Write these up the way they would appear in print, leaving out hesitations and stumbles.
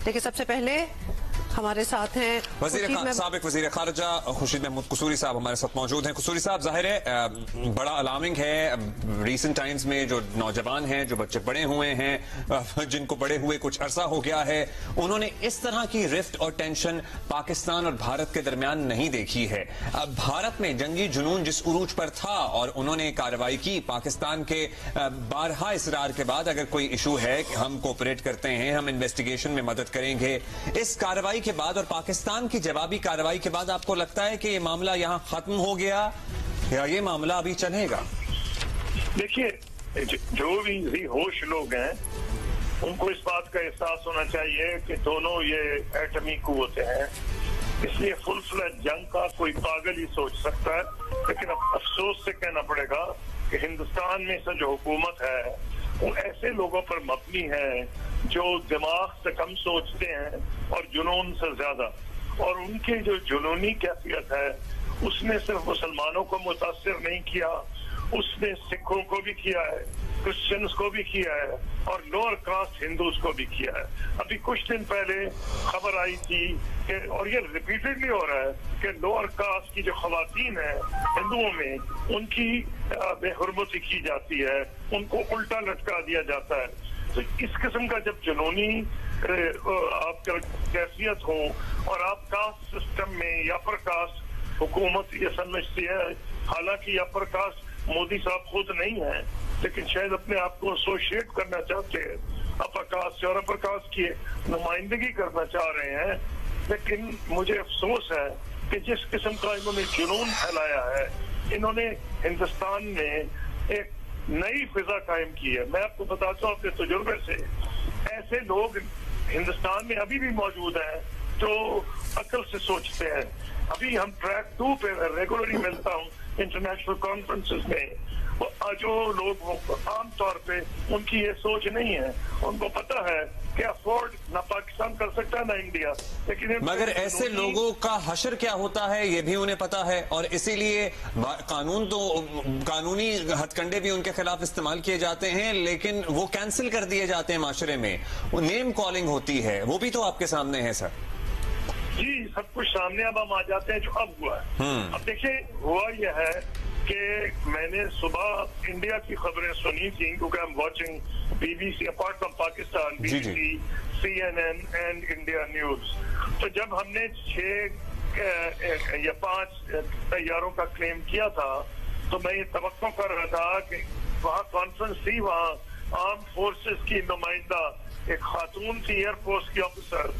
देखिए, सबसे पहले हमारे साथ हैं साबिक वज़ीर ख़ारिजा खुर्शीद महमूद कसूरी साहब हमारे साथ मौजूद हैं। कसूरी साहब, जाहिर है बड़ा अलार्मिंग है रीसेंट टाइम्स में जो नौजवान हैं, जो बच्चे बड़े हुए हैं, जिनको बड़े हुए कुछ अरसा हो गया है, उन्होंने इस तरह की रिफ्ट और टेंशन पाकिस्तान और भारत के दरमियान नहीं देखी है। अब भारत में जंगी जुनून जिस उरूज पर था और उन्होंने कार्रवाई की, पाकिस्तान के बारहा इसरार के बाद अगर कोई इशू है कि हम कोऑपरेट करते हैं, हम इन्वेस्टिगेशन में मदद करेंगे, इस कार्रवाई के बाद और पाकिस्तान की जवाबी कार्रवाई के बाद आपको लगता है कि ये मामला यहां खत्म हो गया या ये मामला अभी चलेगा? देखिए, जो भी होश लोग हैं उनको इस बात का एहसास होना चाहिए कि दोनों ये एटमी कुव्वतें हैं, इसलिए फुल फ्लैज जंग का कोई पागल ही सोच सकता है। लेकिन अब अफसोस से कहना पड़ेगा कि हिंदुस्तान में से जो हुकूमत है वो ऐसे लोगों पर मबनी है जो दिमाग से कम सोचते हैं और जुनून से ज्यादा, और उनकी जो जुनूनी कैफियत है उसने सिर्फ मुसलमानों को मुतासिर नहीं किया, उसने सिखों को भी किया है, क्रिश्चियंस को भी किया है और लोअर कास्ट हिंदूज को भी किया है। अभी कुछ दिन पहले खबर आई थी कि, और ये रिपीटेडली हो रहा है, कि लोअर कास्ट की जो खवातीन है हिंदुओं में, उनकी बेहुरमती की जाती है, उनको उल्टा लटका दिया जाता है। तो इस किस्म का जब जुनूनी आपका कैफियत हो और आप कास्ट सिस्टम में या अपर कास्ट हुकूमत ये समझती है, हालांकि अपर कास्ट मोदी साहब खुद नहीं है लेकिन शायद अपने आप को एसोसिएट करना चाहते हैं, अपर कास्ट और अपर कास्ट की नुमाइंदगी करना चाह रहे हैं। लेकिन मुझे अफसोस है कि जिस किस्म का इन्होंने जुनून फैलाया है, इन्होंने हिंदुस्तान में एक नई फिजा कायम की है। मैं आपको बताता हूँ अपने तजुर्बे से, ऐसे लोग हिंदुस्तान में अभी भी मौजूद हैं जो अकल से सोचते हैं। अभी हम ट्रैक 2 पे रेगुलरली मिलता हूँ इंटरनेशनल कॉन्फ्रेंसेस में, जो लोग आम तौर पे उनकी ये सोच नहीं है, उनको पता है कि अफोर्ड ना पाकिस्तान कर सकता है ना इंडिया, लेकिन मगर ऐसे लोगों का हशर क्या होता है ये भी उन्हें पता है और इसीलिए कानूनी हथकंडे भी उनके खिलाफ इस्तेमाल किए जाते हैं, लेकिन वो कैंसिल कर दिए जाते हैं माशरे में, वो नेम कॉलिंग होती है, वो भी तो आपके सामने है सर। जी, सब कुछ सामने अब हम आ जाते हैं जो अब हुआ है। अब देखिए, हुआ यह है कि मैंने सुबह इंडिया की खबरें सुनी थी क्योंकि I am watching BBC apart from Pakistan, BBC, CNN and India news. तो जब हमने 6 या 5 तैयारों का क्लेम किया था तो मैं ये तवक्को कर रहा था कि वहाँ कॉन्फ्रेंस थी, वहाँ आर्म फोर्सेस की नुमाइंदा एक खातून थी, एयरफोर्स की ऑफिसर,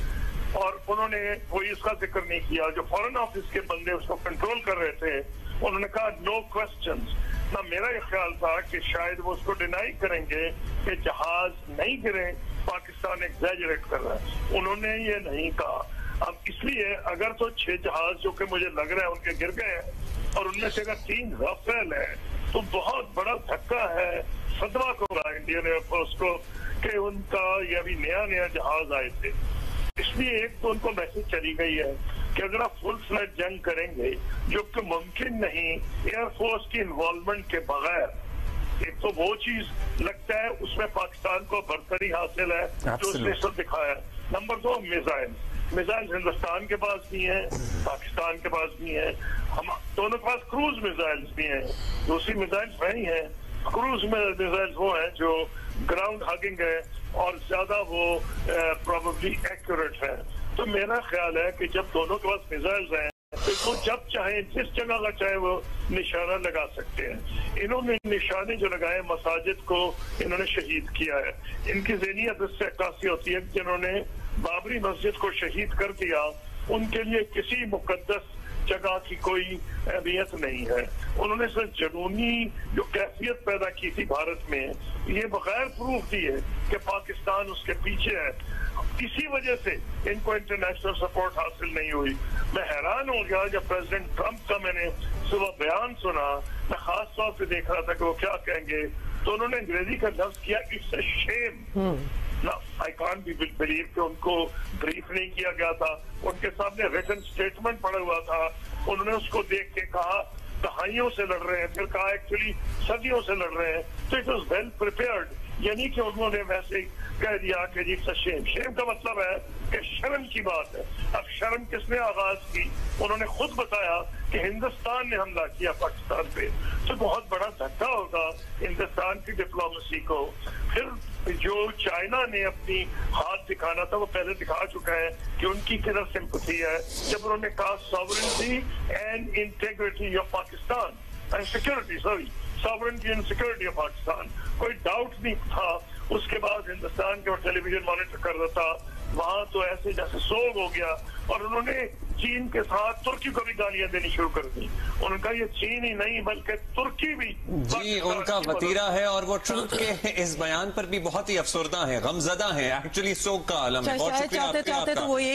और उन्होंने कोई इसका जिक्र नहीं किया। जो फॉरेन ऑफिस के बंदे उसको कंट्रोल कर रहे थे उन्होंने कहा नो क्वेश्चंस। ना मेरा ये ख्याल था कि शायद वो उसको डिनाई करेंगे कि जहाज नहीं गिरे, पाकिस्तान एग्जैजरेट कर रहा है, उन्होंने ये नहीं कहा। अब इसलिए अगर तो 6 जहाज जो कि मुझे लग रहा है उनके गिर गए हैं और उनमें से अगर 3 राफेल है तो बहुत बड़ा धक्का है, सदमा को रहा इंडियन एयरफोर्स को कि उनका ये अभी नया जहाज आए थे। इसलिए एक तो उनको मैसेज चली गई है कि अगर आप फुल फ्लैज जंग करेंगे, जो कि मुमकिन नहीं एयरफोर्स की इन्वॉल्वमेंट के बगैर, एक तो वो चीज लगता है उसमें पाकिस्तान को बरतरी हासिल है जो उसने सब दिखाया। नंबर 2, मिसाइल हिंदुस्तान के पास भी है, पाकिस्तान के पास भी है, हम दोनों के पास क्रूज मिसाइल्स भी हैं। दूसरी मिसाइल्स वही हैं, क्रूज मिसाइल्स वो हैं जो ग्राउंड हगिंग है और ज्यादा वो प्रोबेबली एक्यूरेट है। तो मेरा ख्याल है कि जब दोनों के पास मिसाइल्स हैं तो वो जब चाहे जिस जगह का चाहे वो निशाना लगा सकते हैं। इन्होंने निशाने जो लगाए मसाजिद को इन्होंने शहीद किया है। इनकी ज़हनियत इससे अक्कासी होती है कि जिन्होंने बाबरी मस्जिद को शहीद कर दिया उनके लिए किसी मुकद्दस जगह की कोई अहमियत नहीं है। उन्होंने सिर्फ जुनूनी जो कैफियत पैदा की थी भारत में, ये बगैर प्रूफ दिए कि पाकिस्तान उसके पीछे है, इसी वजह से इनको इंटरनेशनल सपोर्ट हासिल नहीं हुई। मैं हैरान हो गया जब प्रेसिडेंट ट्रंप का मैंने सुबह बयान सुना, मैं खास तौर से देख रहा था कि वो क्या कहेंगे, तो उन्होंने अंग्रेजी का लफ्ज किया इट्स अ शेम। ना आई कांट बी बिलीव कि उनको ब्रीफ नहीं किया गया था, उनके सामने रिटन स्टेटमेंट पड़ा हुआ था, उन्होंने उसको देख के कहा दहाइयों से लड़ रहे हैं, फिर कहा एक्चुअली सदियों से लड़ रहे हैं। तो इट वॉज वेल प्रिपेयर्ड यानी कि उन्होंने वैसे कह दिया कि जी शेम शेम का मतलब है कि शर्म की बात है। अब शर्म किसने आगाज की? उन्होंने खुद बताया कि हिंदुस्तान ने हमला किया पाकिस्तान पे। तो बहुत बड़ा धक्का होगा हिंदुस्तान की डिप्लोमेसी को। फिर जो चाइना ने अपनी हाथ दिखाना था वो पहले दिखा चुका है कि उनकी किधर सिंपैथी है, जब उन्होंने कहा sovereignty and integrity of Pakistan and security, sovereignty and security of Pakistan. कोई डाउट नहीं था। उसके बाद हिंदुस्तान के टेलीविजन मॉनिटर कर रहा था, वहां तो ऐसे जैसे सोग हो गया। और उन्होंने चीन के साथ तुर्की को भी गालियां देनी शुरू कर दी। उनका ये चीन ही नहीं बल्कि तुर्की भी जी उनका वतीरा है। और वो ट्रंप के इस बयान पर भी बहुत ही अफसरदा है, गमजदा है, एक्चुअली सोग का आलम है। बहुत शुक्रिया चाहते तो वो